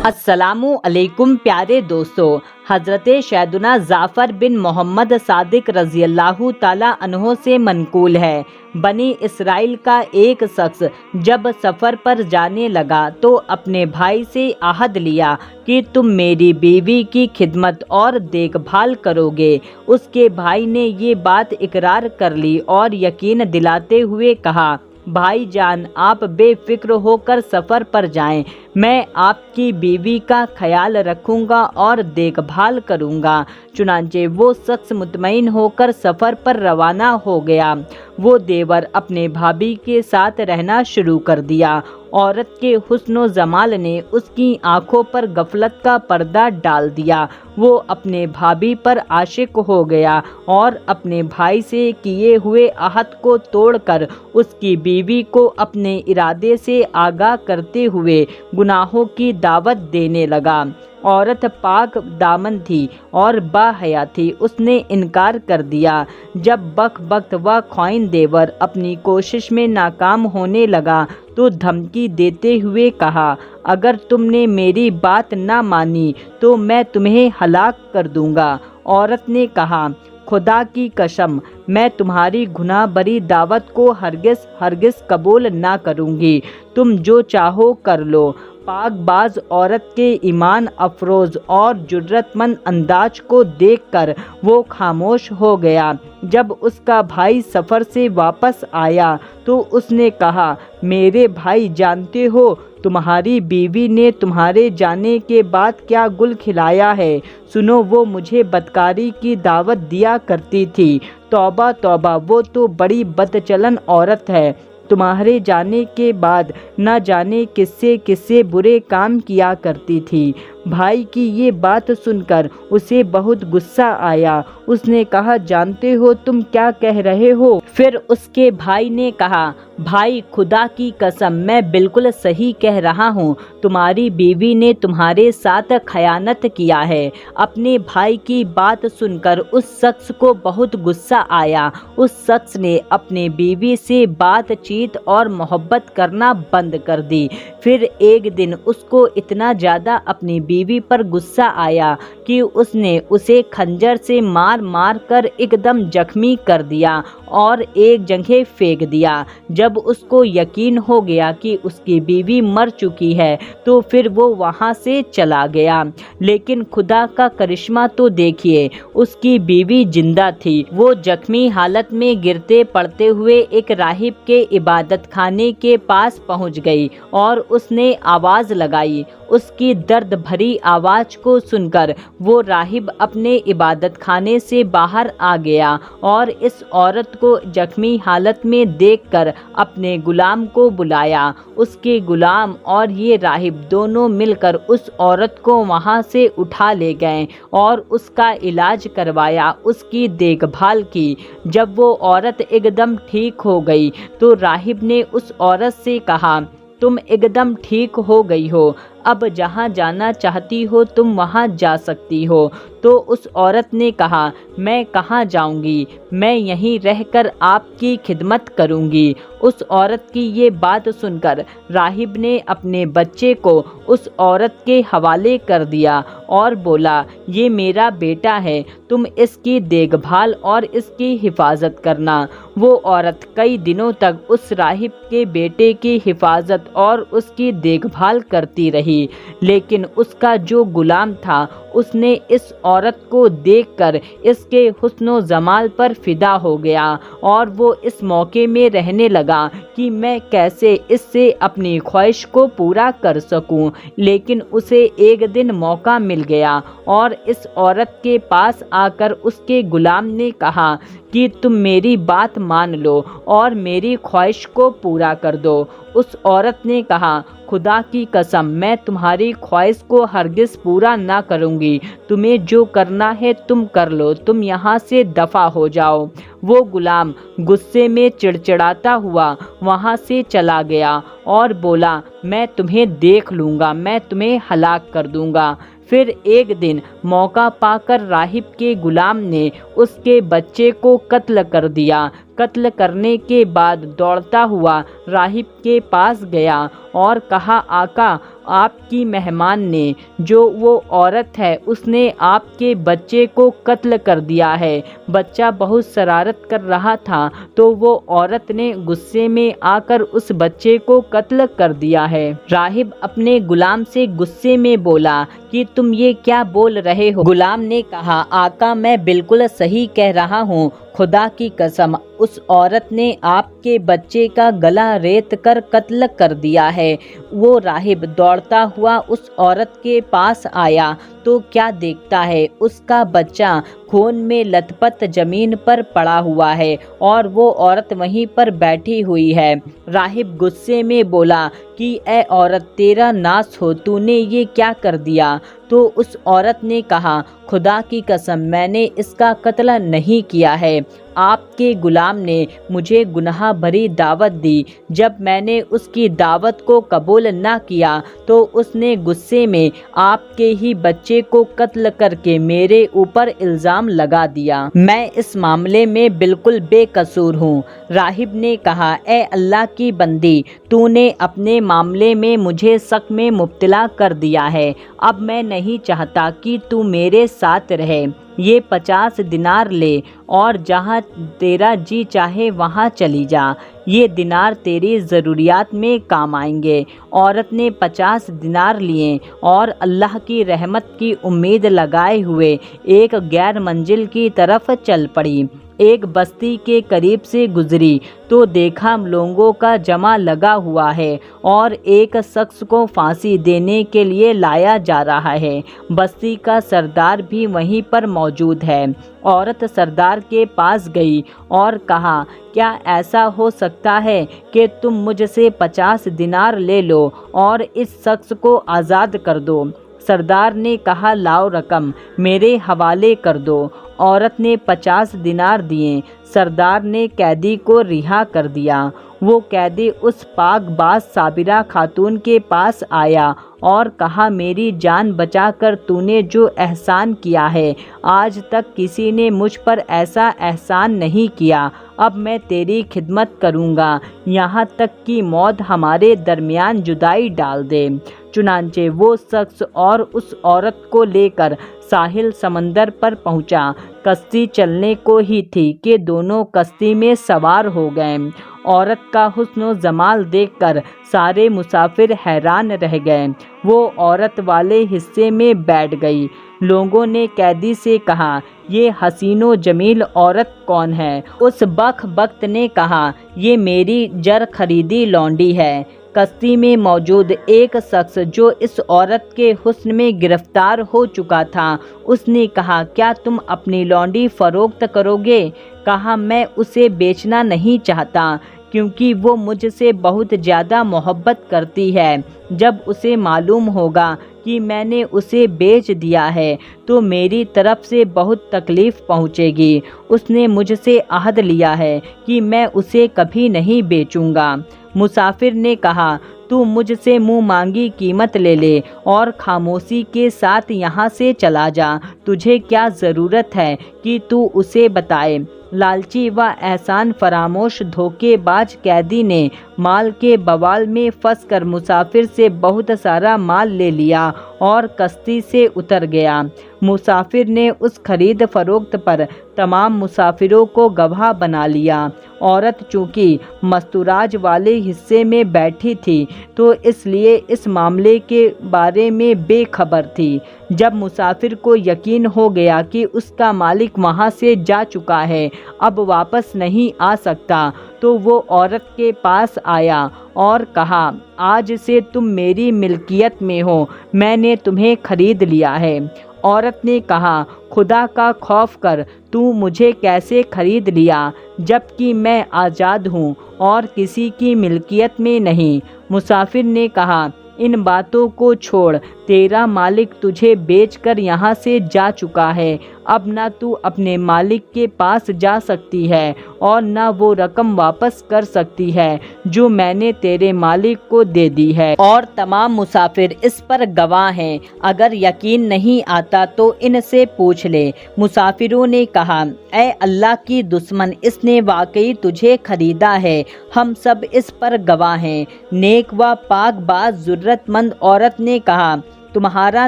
अस्सलामु अलैकुम प्यारे दोस्तों, हज़रत सैयदना जाफ़र बिन मोहम्मद सादिक रज़ी अल्लाहु ताला अन्हो से मनकूल है, बनी इसराइल का एक शख्स जब सफ़र पर जाने लगा तो अपने भाई से आहद लिया कि तुम मेरी बीवी की खिदमत और देखभाल करोगे। उसके भाई ने ये बात इकरार कर ली और यकीन दिलाते हुए कहा, भाई जान, आप बेफिक्र होकर सफ़र पर जाएं, मैं आपकी बीवी का ख्याल रखूंगा और देखभाल करूंगा। चुनांचे वो शख्स मुतमईन होकर सफ़र पर रवाना हो गया। वो देवर अपने भाभी के साथ रहना शुरू कर दिया। औरत के हुस्न जमाल ने उसकी आंखों पर गफलत का पर्दा डाल दिया। वो अपने भाभी पर आशिक हो गया और अपने भाई से किए हुए आहद को तोड़कर उसकी बीवी को अपने इरादे से आगाह करते हुए गुनाहों की दावत देने लगा। औरत पाक दामन थी और बाहया थी, उसने इनकार कर दिया। जब वक्त व ख्वाइन देवर अपनी कोशिश में नाकाम होने लगा तो धमकी देते हुए कहा, अगर तुमने मेरी बात ना मानी तो मैं तुम्हें हलाक कर दूंगा। औरत ने कहा, खुदा की कसम, मैं तुम्हारी गुनाह भरी दावत को हरगिज़ कबूल ना करूंगी। तुम जो चाहो कर लो। पाकबाज औरत के ईमान अफरोज़ और जुर्रतमंद अंदाज को देखकर वो खामोश हो गया। जब उसका भाई सफ़र से वापस आया तो उसने कहा, मेरे भाई, जानते हो तुम्हारी बीवी ने तुम्हारे जाने के बाद क्या गुल खिलाया है। सुनो, वो मुझे बदकारी की दावत दिया करती थी। तौबा तौबा, वो तो बड़ी बदचलन औरत है। तुम्हारे जाने के बाद न जाने किससे किससे बुरे काम किया करती थी। भाई की ये बात सुनकर उसे बहुत गुस्सा आया। उसने कहा, जानते हो तुम क्या कह रहे हो? फिर उसके भाई ने कहा, भाई, खुदा की कसम, मैं बिल्कुल सही कह रहा हूँ। तुम्हारी बीवी ने तुम्हारे साथ खयानत किया है। अपने भाई की बात सुनकर उस शख्स को बहुत गुस्सा आया। उस शख्स ने अपने बीवी से बातचीत और मोहब्बत करना बंद कर दी। फिर एक दिन उसको इतना ज़्यादा अपनी बीवी पर गुस्सा आया कि उसने उसे खंजर से मार कर एकदम जख्मी कर दिया और एक जगह फेंक दिया। जब उसको यकीन हो गया कि उसकी बीवी मर चुकी है तो फिर वो वहाँ से चला गया। लेकिन खुदा का करिश्मा तो देखिए, उसकी बीवी जिंदा थी। वो जख्मी हालत में गिरते पड़ते हुए एक राहिब के इबादत खाने के पास पहुँच गई और उसने आवाज़ लगाई। उसकी दर्द भरी आवाज़ को सुनकर वो राहिब अपने इबादत खाने से बाहर आ गया और इस औरत को जख्मी हालत में देखकर अपने गुलाम को बुलाया। उसके गुलाम और ये राहिब दोनों मिलकर उस औरत को वहाँ से उठा ले गए और उसका इलाज करवाया, उसकी देखभाल की। जब वो औरत एकदम ठीक हो गई तो राहिब ने उस औरत से कहा, तुम एकदम ठीक हो गई हो, अब जहाँ जाना चाहती हो तुम वहाँ जा सकती हो। तो उस औरत ने कहा, मैं कहाँ जाऊँगी, मैं यहीं रहकर आपकी खिदमत करूँगी। उस औरत की ये बात सुनकर राहिब ने अपने बच्चे को उस औरत के हवाले कर दिया और बोला, ये मेरा बेटा है, तुम इसकी देखभाल और इसकी हिफाजत करना। वो औरत कई दिनों तक उस राहिब के बेटे की हिफाजत और उसकी देखभाल करती रही। लेकिन उसका जो गुलाम था उसने इस औरत को देखकर इसके हुस्न जमाल पर फिदा हो गया और वो इस मौके में रहने लगा कि मैं कैसे इससे अपनी ख्वाहिश को पूरा कर सकूं। लेकिन उसे एक दिन मौका मिल गया और इस औरत के पास आकर उसके गुलाम ने कहा कि तुम मेरी बात मान लो और मेरी ख्वाहिश को पूरा कर दो। उस औरत ने कहा, खुदा की कसम, मैं तुम्हारी ख्वाहिश को हरगिज़ पूरा ना करूँगी। तुम्हें जो करना है तुम कर लो, तुम यहाँ से दफ़ा हो जाओ। वो गुलाम गुस्से में चिड़चिड़ाता हुआ वहाँ से चला गया और बोला, मैं तुम्हें देख लूँगा, मैं तुम्हें हलाक कर दूँगा। फिर एक दिन मौका पाकर राहिब के गुलाम ने उसके बच्चे को कत्ल कर दिया। قتل کرنے کے بعد دوڑتا ہوا راہب کے پاس گیا اور کہا، آقا، آپ کی مہمان نے، جو وہ عورت ہے، اس نے آپ کے بچے کو قتل کر دیا ہے۔ بچہ بہت شرارت کر رہا تھا تو وہ عورت نے غصے میں آ کر اس بچے کو قتل کر دیا ہے۔ راہب اپنے غلام سے غصے میں بولا کہ تم یہ کیا بول رہے ہو؟ غلام نے کہا، آقا، میں بالکل صحیح کہہ رہا ہوں، خدا کی قسم، اس عورت نے آپ کے بچے کا گلا ریت کر قتل کر دیا ہے۔ وہ راہب دوڑتا ہوا اس عورت کے پاس آیا تو کیا دیکھتا ہے، اس کا بچہ خون میں لت پت زمین پر پڑا ہوا ہے اور وہ عورت وہیں پر بیٹھی ہوئی ہے۔ راہب غصے میں بولا کہ اے عورت، تیرا ناس ہو، تو نے یہ کیا کر دیا؟ تو اس عورت نے کہا، خدا کی قسم، میں نے اس کا قتل نہیں کیا ہے، آپ کے غلام نے مجھے گناہ بھری دعوت دی۔ جب میں نے اس کی دعوت کو قبول نہ کیا تو اس نے غصے میں آپ کے ہی بچے کو قتل کر کے میرے اوپر الزام لگا دیا۔ میں اس معاملے میں بالکل بے قصور ہوں۔ راہب نے کہا، اے اللہ کی بندی، تو نے اپنے معاملے میں مجھے شک میں مبتلا کر دیا ہے۔ اب میں نہیں چاہتا کہ تو میرے ساتھ رہے۔ یہ 50 دینار لے اور جہاں تیرا جی چاہے وہاں چلی جا، یہ دینار تیری ضروریات میں کام آئیں گے۔ عورت نے 50 دینار لیے اور اللہ کی رحمت کی امید لگائے ہوئے ایک غیر منزل کی طرف چل پڑی۔ ایک بستی کے قریب سے گزری تو دیکھا لوگوں کا جمع لگا ہوا ہے اور ایک شخص کو پھانسی دینے کے لیے لایا جا رہا ہے۔ بستی کا سردار بھی وہیں پر موجود ہے۔ عورت سردار کے پاس گئی اور کہا، کیا ایسا ہو سکتا ہے کہ تم مجھ سے 50 دینار لے لو اور اس شخص کو آزاد کر دو؟ سردار نے کہا، لاؤ رقم، میرے حوالے کر دو۔ عورت نے 50 دینار دیے۔ سردار نے قیدی کو رہا کر دیا۔ وہ قیدی اس پاک باز صابرہ خاتون کے پاس آیا اور کہا، میری جان بچا کر تو نے جو احسان کیا ہے، آج تک کسی نے مجھ پر ایسا احسان نہیں کیا۔ اب میں تیری خدمت کروں گا یہاں تک کہ موت ہمارے درمیان جدائی ڈال دے۔ چنانچہ وہ شخص اور اس عورت کو لے کر ساحل سمندر پر پہنچا۔ کشتی چلنے کو ہی تھی کہ دونوں کشتی میں سوار ہو گئے۔ عورت کا حسن و جمال دیکھ کر سارے مسافر حیران رہ گئے۔ وہ عورت والے حصے میں بیٹھ گئی۔ لوگوں نے قیدی سے کہا، یہ حسین و جمیل عورت کون ہے؟ اس بخت نے کہا، یہ میری جر خریدی لونڈی ہے۔ کشتی میں موجود ایک شخص جو اس عورت کے حسن میں گرفتار ہو چکا تھا، اس نے کہا، کیا تم اپنی لونڈی فروخت کرو گے؟ کہا، میں اسے بیچنا نہیں چاہتا کیونکہ وہ مجھ سے بہت زیادہ محبت کرتی ہے۔ جب اسے معلوم ہوگا کہ میں نے اسے بیچ دیا ہے تو میری طرف سے بہت تکلیف پہنچے گی۔ اس نے مجھ سے عہد لیا ہے کہ میں اسے کبھی نہیں بیچوں گا۔ مسافر نے کہا، تو مجھ سے منہ مانگی قیمت لے لے اور خاموشی کے ساتھ یہاں سے چلا جا، تجھے کیا ضرورت ہے کہ تو اسے بتائے؟ لالچی و احسان فراموش دھوکے باز قیدی نے مال کے بوال میں پھنس کر مسافر سے بہت سارا مال لے لیا اور کشتی سے اتر گیا۔ مسافر نے اس خرید فروخت پر تمام مسافروں کو گواہ بنا لیا۔ عورت چونکہ مستوراج والے حصے میں بیٹھی تھی تو اس لیے اس معاملے کے بارے میں بے خبر تھی۔ جب مسافر کو یقین ہو گیا کہ اس کا مالک وہاں سے جا چکا ہے، اب واپس نہیں آ سکتا، تو وہ عورت کے پاس آیا اور کہا، آج سے تم میری ملکیت میں ہو، میں نے تمہیں خرید لیا ہے۔ عورت نے کہا، خدا کا خوف کر، تو مجھے کیسے خرید لیا جبکہ میں آزاد ہوں اور کسی کی ملکیت میں نہیں؟ مسافر نے کہا، ان باتوں کو چھوڑ، तेरा मालिक तुझे बेचकर यहाँ से जा चुका है। अब न तू अपने मालिक के पास जा सकती है और न वो रकम वापस कर सकती है जो मैंने तेरे मालिक को दे दी है। और तमाम मुसाफिर इस पर गवाह हैं। अगर यकीन नहीं आता तो इनसे पूछ ले। मुसाफिरों ने कहा, ऐ अल्लाह की दुश्मन, इसने वाकई तुझे खरीदा है। हम सब इस पर गवाह हैं। नेक व पाकबाज ज़रूरतमंद औरत ने कहा, तुम्हारा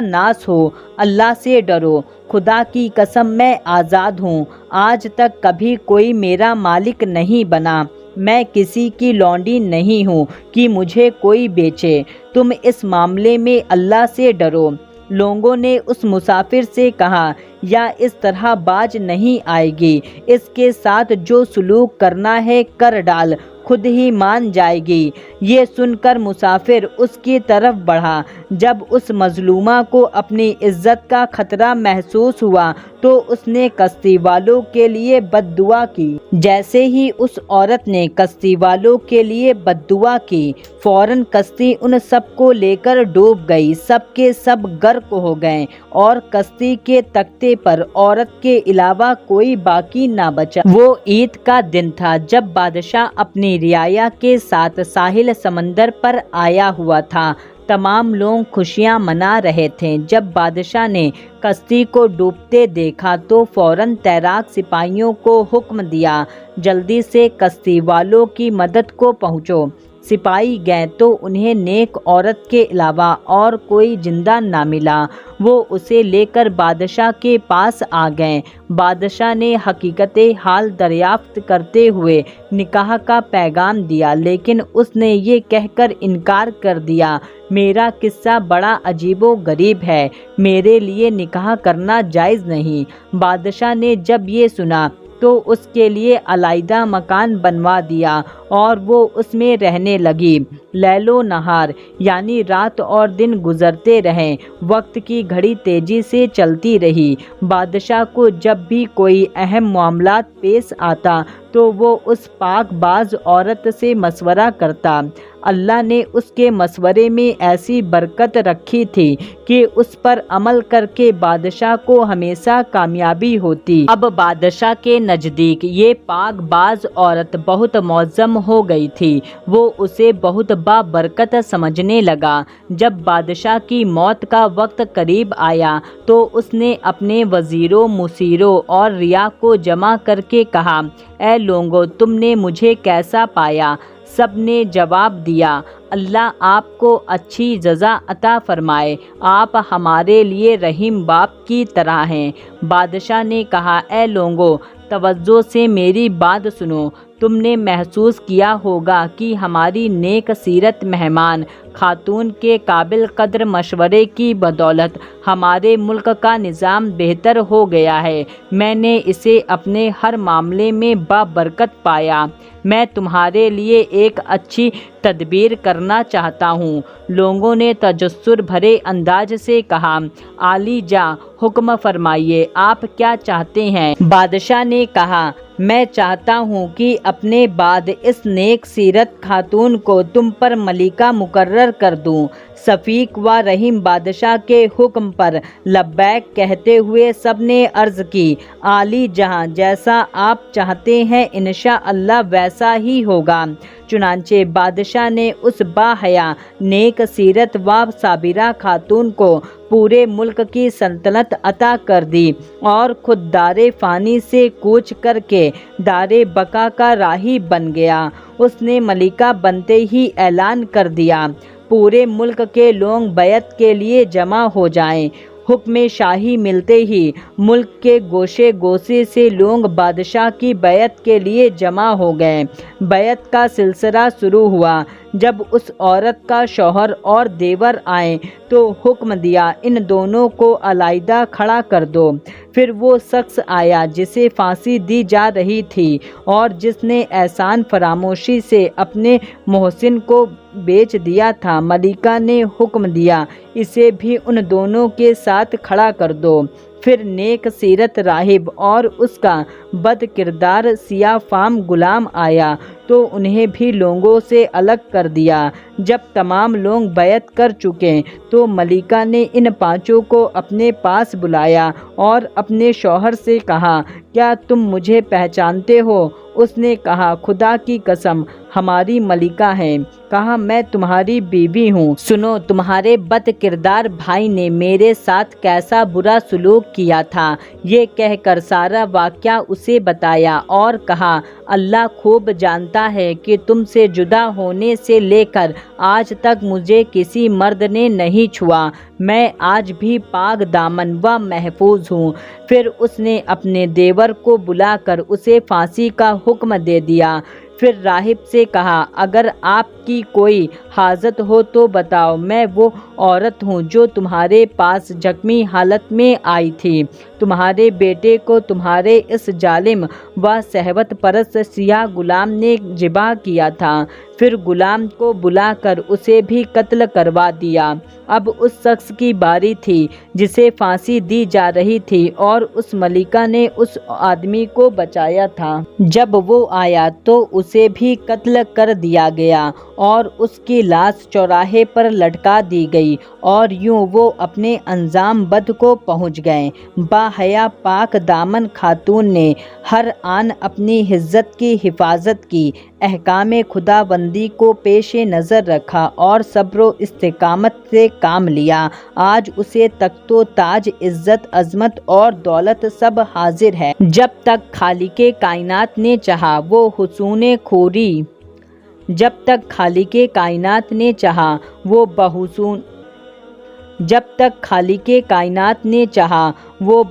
नाश हो, अल्लाह से डरो। खुदा की कसम मैं आज़ाद हूँ। आज तक कभी कोई मेरा मालिक नहीं बना। मैं किसी की लौंडी नहीं हूँ कि मुझे कोई बेचे। तुम इस मामले में अल्लाह से डरो। लोगों ने उस मुसाफिर से कहा, या इस तरह बाज नहीं आएगी। इसके साथ जो सलूक करना है कर डाल, खुद ही मान जाएगी। ये सुनकर मुसाफिर उसकी तरफ बढ़ा। जब उस मजलूमा को अपनी इज्जत का खतरा महसूस हुआ तो उसने कश्ती वालों के लिए बद्दुआ की। जैसे ही उस औरत ने कश्ती वालों के लिए बद्दुआ की, फौरन कश्ती उन सबको लेकर डूब गई। सब के सब गर्क हो गए और कश्ती के तख्ते पर औरत के अलावा कोई बाकी ना बचा। वो ईद का दिन था जब बादशाह अपनी रियाया के साथ साहिल समंदर पर आया हुआ था। तमाम लोग खुशियां मना रहे थे। जब बादशाह ने कश्ती को डूबते देखा तो फौरन तैराक सिपाहियों को हुक्म दिया, जल्दी से कश्ती वालों की मदद को पहुंचो। सिपाही गए तो उन्हें नेक औरत के अलावा और कोई जिंदा ना मिला। वो उसे लेकर बादशाह के पास आ गए। बादशाह ने हकीकते हाल दरियाफ्त करते हुए निकाह का पैगाम दिया, लेकिन उसने ये कहकर इनकार कर दिया, मेरा किस्सा बड़ा अजीबो गरीब है, मेरे लिए निकाह करना जायज़ नहीं। बादशाह ने जब ये सुना तो उसके लिए अलैदा मकान बनवा दिया और वो उसमें रहने लगी। लैलो नहार यानी रात और दिन गुजरते रहे। वक्त की घड़ी तेजी से चलती रही। बादशाह को जब भी कोई अहम मामलात पेश आता तो वो उस पाकबाज औरत से मशवरा करता। अल्लाह ने उसके मशवरे में ऐसी बरकत रखी थी कि उस पर अमल करके बादशाह को हमेशा कामयाबी होती। अब बादशाह के नज़दीक ये पाकबाज औरत बहुत मौज़म हो गई थी। वो उसे बहुत बाबरकत समझने लगा। जब बादशाह की मौत का वक्त करीब आया तो उसने अपने वज़ीरों, मुसीरों और रिया को जमा करके कहा, ऐ लोगों, तुमने मुझे कैसा पाया? सब ने जवाब दिया, अल्लाह आपको अच्छी जज़ा अता फरमाए, आप हमारे लिए रहीम बाप की तरह हैं। बादशाह ने कहा, ऐ लोगों, तवज्जो से मेरी बात सुनो। तुमने महसूस किया होगा कि हमारी नेक सीरत मेहमान खातून के काबिल कदर मशवरे की बदौलत हमारे मुल्क का निज़ाम बेहतर हो गया है। मैंने इसे अपने हर मामले में बाबरकत पाया। मैं तुम्हारे लिए एक अच्छी तदबीर करना चाहता हूँ। लोगों ने तजस्सुर भरे अंदाज से कहा, आली जा, हुक्म फरमाइए, आप क्या चाहते हैं? बादशाह ने कहा, मैं चाहता हूँ कि अपने बाद इस नेक सीरत खातून को तुम पर मलिका मुकर्रर कर दूँ। सफ़ीक व रहीम बादशाह के हुक्म पर लब्बैक कहते हुए सबने अर्ज़ की, आली जहाँ, जैसा आप चाहते हैं इंशाअल्लाह वैसा ही होगा। चुनांचे बादशाह ने उस बाहया नेक सीरत व साबिरा खातून को पूरे मुल्क की सल्तनत अता कर दी और खुद दारे फ़ानी से कूच करके दारे बका का राही बन गया। उसने मलिका बनते ही ऐलान कर दिया, पूरे मुल्क के लोग बैत के लिए जमा हो जाएं। हुक्म शाही मिलते ही मुल्क के गोशे गोशे से लोग बादशाह की बैत के लिए जमा हो गए। बैत का सिलसिला शुरू हुआ। जब उस औरत का शौहर और देवर आए तो हुक्म दिया, इन दोनों को अलैदा खड़ा कर दो। फिर वो शख्स आया जिसे फांसी दी जा रही थी और जिसने एहसान फरामोशी से अपने मोहसिन को बेच दिया था। मलिका ने हुक्म दिया, इसे भी उन दोनों के साथ खड़ा कर दो। پھر نیک سیرت راہب اور اس کا بد کردار سیاہ فام غلام آیا تو انہیں بھی لوگوں سے الگ کر دیا۔ جب تمام لوگ بیعت کر چکے تو ملکہ نے ان پانچوں کو اپنے پاس بلایا اور اپنے شوہر سے کہا، کیا تم مجھے پہچانتے ہو؟ اس نے کہا، خدا کی قسم ہماری ملکہ ہیں۔ کہا، میں تمہاری بیوی ہوں۔ سنو تمہارے بد کردار بھائی نے میرے ساتھ کیسا برا سلوک کیا تھا۔ یہ کہہ کر سارا واقعہ اسے بتایا اور کہا، اللہ خوب جانتا ہے کہ تم سے جدا ہونے سے لے کر آج تک مجھے کسی مرد نے نہیں چھوا۔ میں آج بھی پاک دامن و محفوظ ہوں۔ پھر اس نے اپنے دیور کو بلا کر اسے پھانسی کا حکم دے دیا۔ پھر راہب سے کہا، اگر آپ کی کوئی حاجت ہو تو بتاؤ، میں وہ عورت ہوں جو تمہارے پاس زخمی حالت میں آئی تھی۔ تمہارے بیٹے کو تمہارے اس ظالم و شہوت پرست سیاہ غلام نے ذبح کیا تھا۔ پھر غلام کو بلا کر اسے بھی قتل کروا دیا۔ اب اس شخص کی باری تھی جسے پھانسی دی جا رہی تھی اور اس ملکہ نے اس آدمی کو بچایا تھا۔ جب وہ آیا تو اسے بھی قتل کر دیا گیا اور اس کی لاش چوراہے پر لٹکا دی گئی اور یوں وہ اپنے انجام بد کو پہنچ گئے۔ باحیا پاک دامن خاتون نے ہر آن اپنی عزت کی حفاظت کی، احکام خداوندی کو پیش نظر رکھا اور صبر و استقامت سے کام لیا۔ آج اسے تخت و تاج، عزت، عظمت اور دولت سب حاضر ہے۔ جب تک خالق کائنات نے چاہا وہ حسن خوری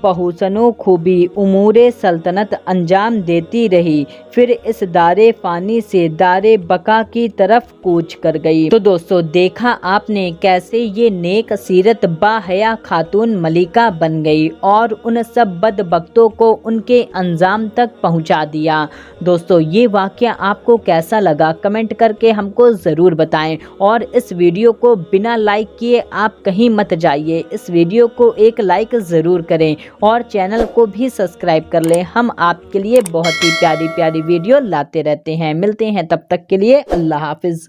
بحسن و خوبی امور سلطنت انجام دیتی رہی، پھر اس دار فانی سے دار بقا کی طرف کوچ کر گئی۔ تو دوستو دیکھا آپ نے کیسے یہ نیک سیرت باحیا خاتون ملکہ بن گئی اور ان سب بدبختوں کو ان کے انجام تک پہنچا دیا۔ دوستو یہ واقعہ آپ کو کیسا لگا کمنٹ کر کے ہم کو ضرور بتائیں، اور اس ویڈیو کو بنا لائک کیے آپ کہیں مت جائیے، اس ویڈیو کو ایک لائک ضرور کریں اور چینل کو بھی سبسکرائب کر لیں۔ ہم آپ کے لیے بہت ہی پیاری پیاری ویڈیو لاتے رہتے ہیں۔ ملتے ہیں تب تک کے لیے، اللہ حافظ۔